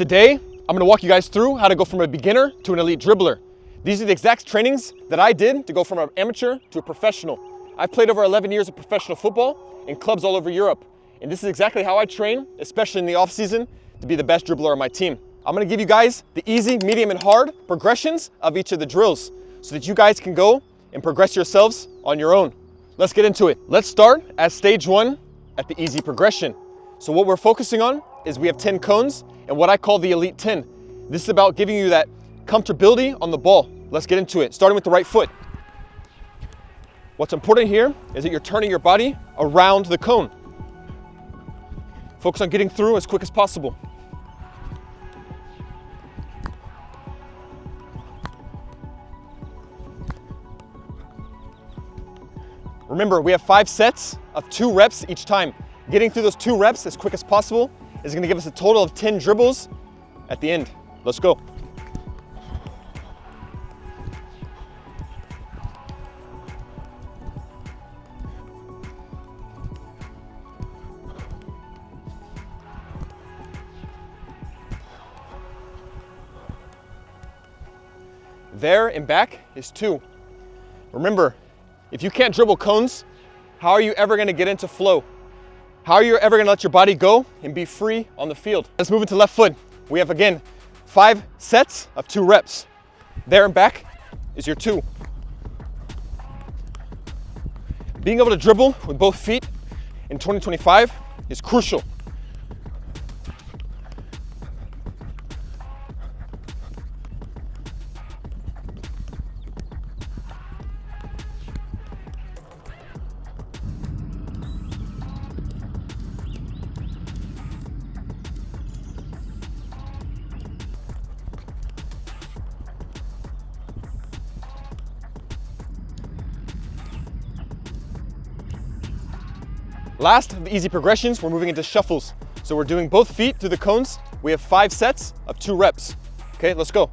Today, I'm gonna walk you guys through how to go from a beginner to an elite dribbler. These are the exact trainings that I did to go from an amateur to a professional. I've played over 11 years of professional football in clubs all over Europe. And this is exactly how I train, especially in the off season, to be the best dribbler on my team. I'm gonna give you guys the easy, medium, and hard progressions of each of the drills so that you guys can go and progress yourselves on your own. Let's get into it. Let's start at stage one at the easy progression. So what we're focusing on is we have 10 cones and what I call the elite 10. This is about giving you that comfortability on the ball. Let's get into it, starting with the right foot. What's important here is that you're turning your body around the cone. Focus on getting through as quick as possible. Remember, we have 5 sets of 2 reps each time. Getting through those 2 reps as quick as possible is gonna give us a total of 10 dribbles at the end. Let's go. There and back is 2. Remember, if you can't dribble cones, how are you ever gonna get into flow? How are you ever gonna let your body go and be free on the field? Let's move into left foot. We have, again, 5 sets of 2 reps. There and back is your 2. Being able to dribble with both feet in 2025 is crucial. Last of the easy progressions, we're moving into shuffles. So we're doing both feet through the cones. We have 5 sets of 2 reps. Okay, let's go.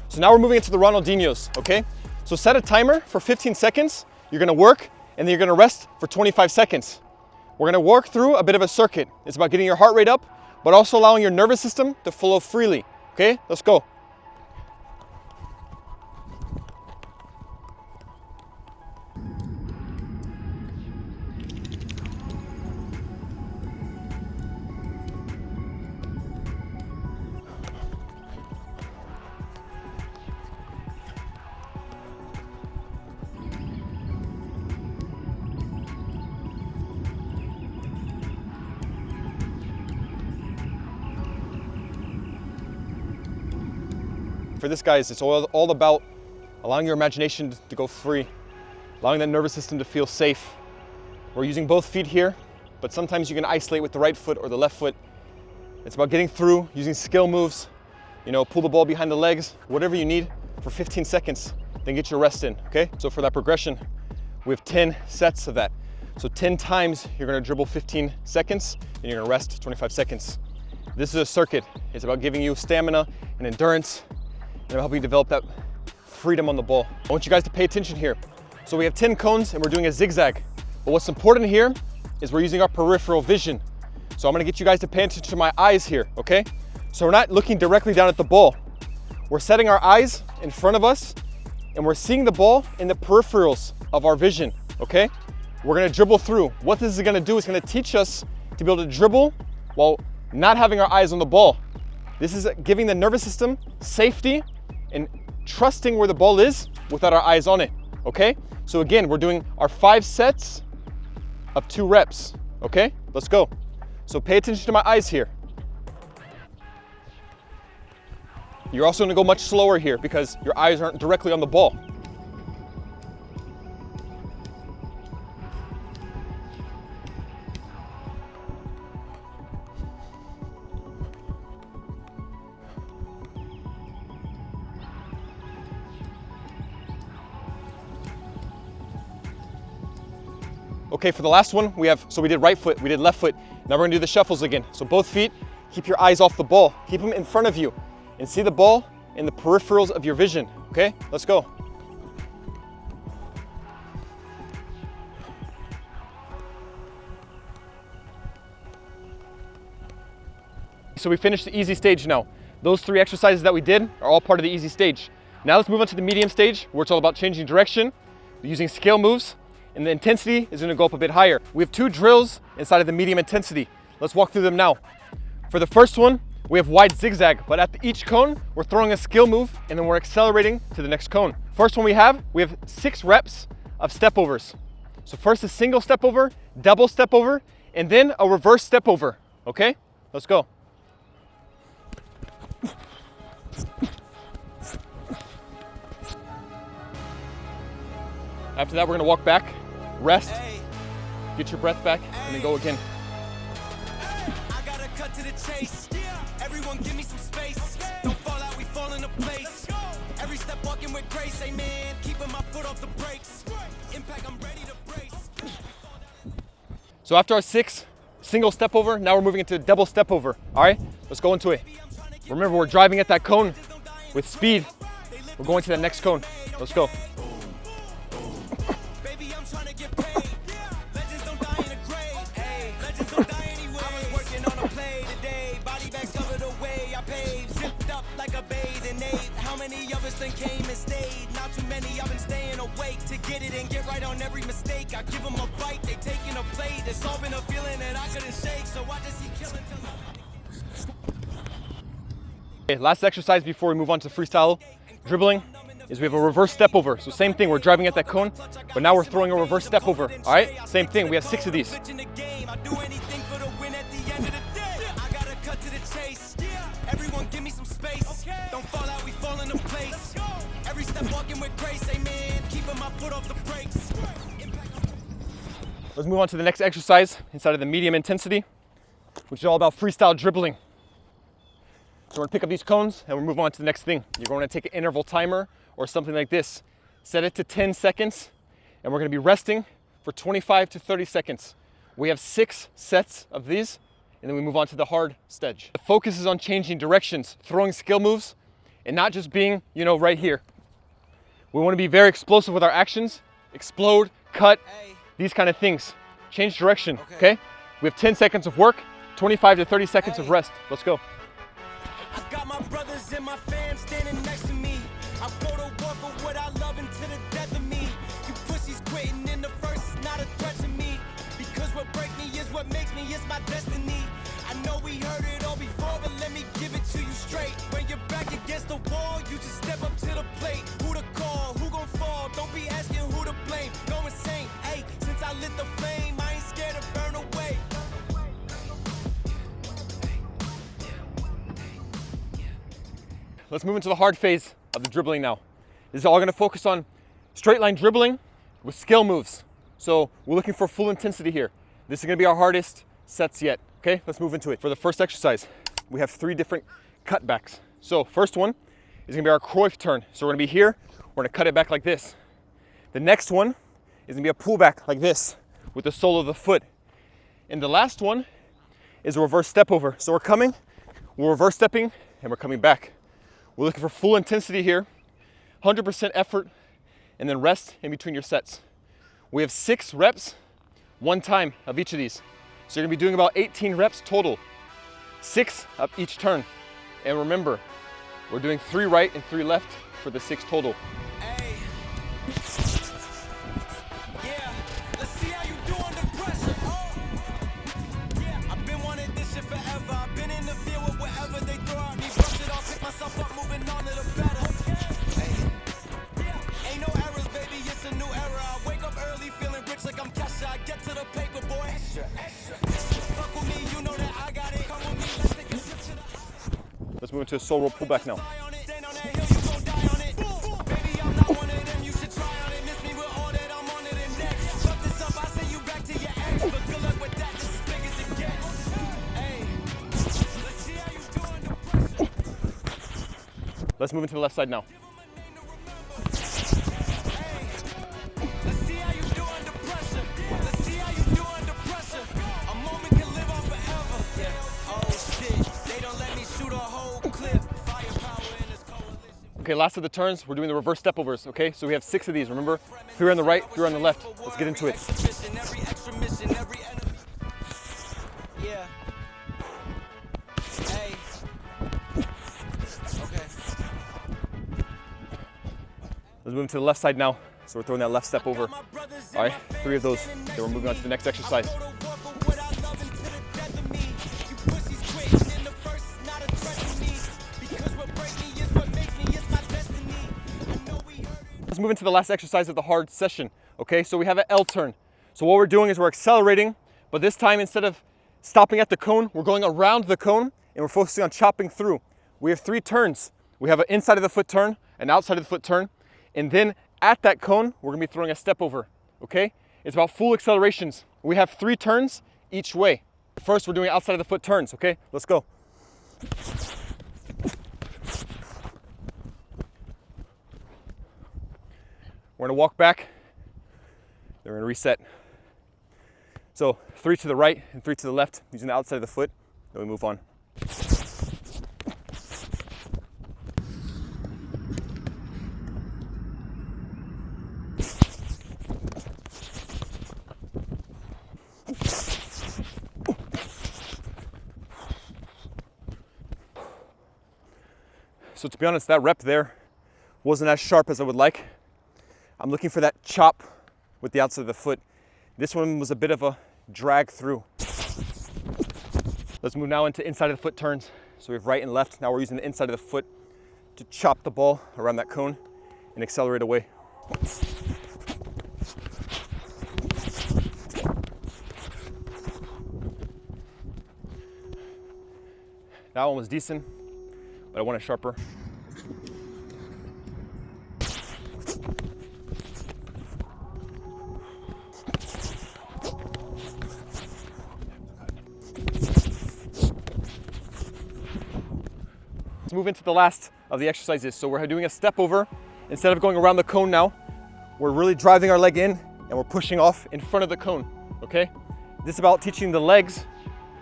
So now we're moving into the Ronaldinhos, okay? So set a timer for 15 seconds. You're gonna work, and then you're gonna rest for 25 seconds. We're gonna work through a bit of a circuit. It's about getting your heart rate up, but also allowing your nervous system to flow freely. Okay, let's go. For this, guys, it's all about allowing your imagination to go free, allowing that nervous system to feel safe. We're using both feet here, but sometimes you can isolate with the right foot or the left foot. It's about getting through, using skill moves, pull the ball behind the legs, whatever you need for 15 seconds, then get your rest in, okay? So for that progression, we have 10 sets of that. So 10 times you're gonna dribble 15 seconds, and you're gonna rest 25 seconds. This is a circuit. It's about giving you stamina and endurance, and helping you develop that freedom on the ball. I want you guys to pay attention here. So we have 10 cones and we're doing a zigzag. But what's important here is we're using our peripheral vision. So I'm gonna get you guys to pay attention to my eyes here, okay? So we're not looking directly down at the ball. We're setting our eyes in front of us and we're seeing the ball in the peripherals of our vision, okay? We're gonna dribble through. What this is gonna do is gonna teach us to be able to dribble while not having our eyes on the ball. This is giving the nervous system safety and trusting where the ball is without our eyes on it, okay? So again, we're doing our 5 sets of 2 reps, okay? Let's go. So pay attention to my eyes here. You're also gonna go much slower here because your eyes aren't directly on the ball. Okay, for the last one, we did right foot, we did left foot. Now we're gonna do the shuffles again. So both feet, keep your eyes off the ball. Keep them in front of you and see the ball in the peripherals of your vision, okay? Let's go. so we finished the easy stage now. Those 3 exercises that we did are all part of the easy stage. Now let's move on to the medium stage, where it's all about changing direction, using scale moves, and the intensity is gonna go up a bit higher. We have 2 drills inside of the medium intensity. Let's walk through them now. For the first one, we have wide zigzag, but at each cone, we're throwing a skill move and then we're accelerating to the next cone. First one we have 6 reps of step overs. So first a single step over, double step over, and then a reverse step over, okay? Let's go. After that, we're gonna walk back, rest, get your breath back, and then go again. I gotta cut to the chase. Everyone give me some space. Don't fall out, we fall into place. Every step walking with grace, amen. Keeping my foot off the brakes. Impact, I'm ready to brace. So after our 6 single step over, now we're moving into a double step over. All right, let's go into it. Remember, we're driving at that cone with speed. We're going to that next cone. Let's go. Baby, I'm trying to get paid. Legends don't die in a grave. Hey, legends don't die anyway. I was working on a play today. Body bags covered away. I paved, zipped up like a bathing ape. How many of us then came and stayed? Not too many. I've been staying awake to get it and get right on every mistake. I give them a bite, they taking a plate. It's all been a feeling that I couldn't shake. So I just keep killing till Okay, last exercise before we move on to freestyle dribbling is we have a reverse step over. So same thing, we're driving at that cone, but now we're throwing a reverse step over. All right, same thing, we have 6 of these. Everyone give me some space. Don't fall out, we fall into place. Every step walking with grace, amen. Keeping my foot off the brakes. Let's move on to the next exercise inside of the medium intensity, which is all about freestyle dribbling. So we're gonna pick up these cones and we'll move on to the next thing. You're going to take an interval timer or something like this. Set it to 10 seconds and we're gonna be resting for 25 to 30 seconds. We have 6 sets of these and then we move on to the hard stage. The focus is on changing directions, throwing skill moves, and not just being, right here. We wanna be very explosive with our actions, explode, cut, these kind of things. Change direction, okay? We have 10 seconds of work, 25 to 30 seconds of rest. Let's go. I got my brothers and my fam standing next to me. I go to war for what I love until the death of me. You pussies quitting in the first is not a threat to me. Because what break me is what makes me, it's my destiny. I know we heard it all before, but let me give it to you straight. When you're back against the wall, you just step up to the plate. Who to call, who gon' fall, don't be asking who to blame. Go insane, hey, since I lit the flame, I ain't scared to burn away. Let's move into the hard phase of the dribbling now. This is all gonna focus on straight line dribbling with skill moves. So we're looking for full intensity here. This is gonna be our hardest sets yet. Okay, let's move into it. For the first exercise, we have 3 different cutbacks. So first one is gonna be our Cruyff turn. So we're gonna be here, we're gonna cut it back like this. The next one is gonna be a pullback like this with the sole of the foot. And the last one is a reverse step over. So we're reverse stepping and we're coming back. We're looking for full intensity here, 100% effort, and then rest in between your sets. We have 6 reps, 1 time of each of these. So you're gonna be doing about 18 reps total, 6 of each turn. And remember, we're doing 3 right and 3 left for the 6 total. Hey. Yeah, let's see how you do under pressure. Oh. Yeah, I've been wanting this shit forever. I've been in the field with whatever they throw at me. Brush it off, pick myself up, moving on to the better. Hey. Yeah, ain't no errors, baby, it's a new era. I wake up early feeling rich like I'm Kesha. I get to the paper, boy. Extra, extra. Fuck with me, you know that I got it. Come with me, let's take a trip to the... Let's move into a sole roll pullback now. Stand on that hill, you gon' die on it. Baby, I'm not one of them, you should try on it. Miss me with all that, I'm on it and next. Fuck this up, I send you back to your ex. But good luck with that, this is big as it gets. Hey, let's see how you do under pressure. Let's move into the left side now. Let's see how you do under pressure. Let's see how you do under pressure. A moment can live on forever. Yeah. Oh shit, they don't let me shoot a whole clip. Firepower in this coalition. Okay, last of the turns, we're doing the reverse step overs, okay? So we have 6 of these, remember? 3 on the right, 3 on the left. Let's get into it. Every extra mission, every enemy. Yeah. Hey. Let's move to the left side now. So we're throwing that left step over. All right, 3 of those. Then we're moving on to the next exercise. Let's move into the last exercise of the hard session. Okay, so we have an L turn. So what we're doing is we're accelerating, but this time instead of stopping at the cone, we're going around the cone and we're focusing on chopping through. We have 3 turns. We have an inside of the foot turn, an outside of the foot turn, and then at that cone, we're gonna be throwing a step over, okay? It's about full accelerations. We have 3 turns each way. First, we're doing outside of the foot turns, okay? Let's go. We're gonna walk back, then we're gonna reset. So 3 to the right and 3 to the left, using the outside of the foot, then we move on. So to be honest, that rep there wasn't as sharp as I would like. I'm looking for that chop with the outside of the foot. This one was a bit of a drag through. Let's move now into inside of the foot turns. So we have right and left. Now we're using the inside of the foot to chop the ball around that cone and accelerate away. That one was decent, but I want it sharper. Let's move into the last of the exercises. So we're doing a step over. Instead of going around the cone now, we're really driving our leg in and we're pushing off in front of the cone, okay? This is about teaching the legs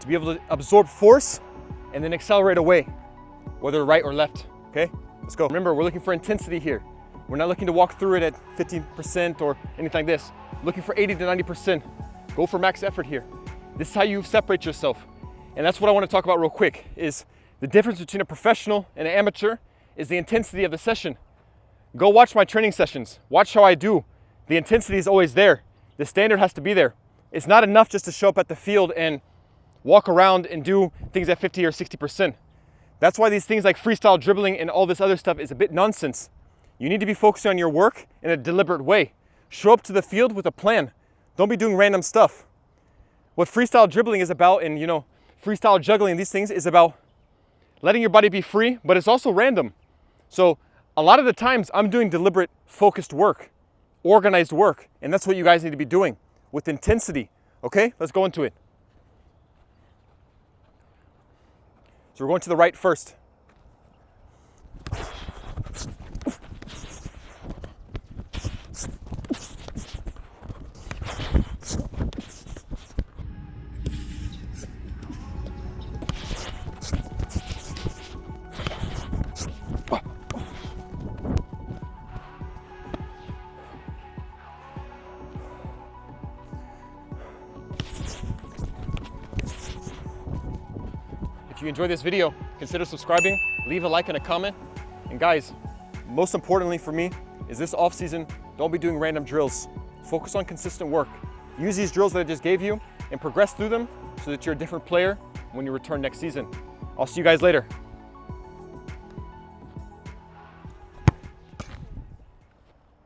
to be able to absorb force and then accelerate away, whether right or left, okay? Let's go. Remember, we're looking for intensity here. We're not looking to walk through it at 15% or anything like this. Looking for 80 to 90%. Go for max effort here. This is how you separate yourself. And that's what I want to talk about real quick, is the difference between a professional and an amateur is the intensity of the session. Go watch my training sessions. Watch how I do. The intensity is always there. The standard has to be there. It's not enough just to show up at the field and walk around and do things at 50 or 60%. That's why these things like freestyle dribbling and all this other stuff is a bit nonsense. You need to be focusing on your work in a deliberate way. Show up to the field with a plan. Don't be doing random stuff. What freestyle dribbling is about, and freestyle juggling, these things is about letting your body be free, but it's also random. So a lot of the times I'm doing deliberate, focused work, organized work, and that's what you guys need to be doing with intensity. Okay, let's go into it. So we're going to the right first. If you enjoyed this video, consider subscribing, leave a like and a comment. And guys, most importantly for me is this off season, don't be doing random drills. Focus on consistent work. Use these drills that I just gave you and progress through them so that you're a different player when you return next season. I'll see you guys later.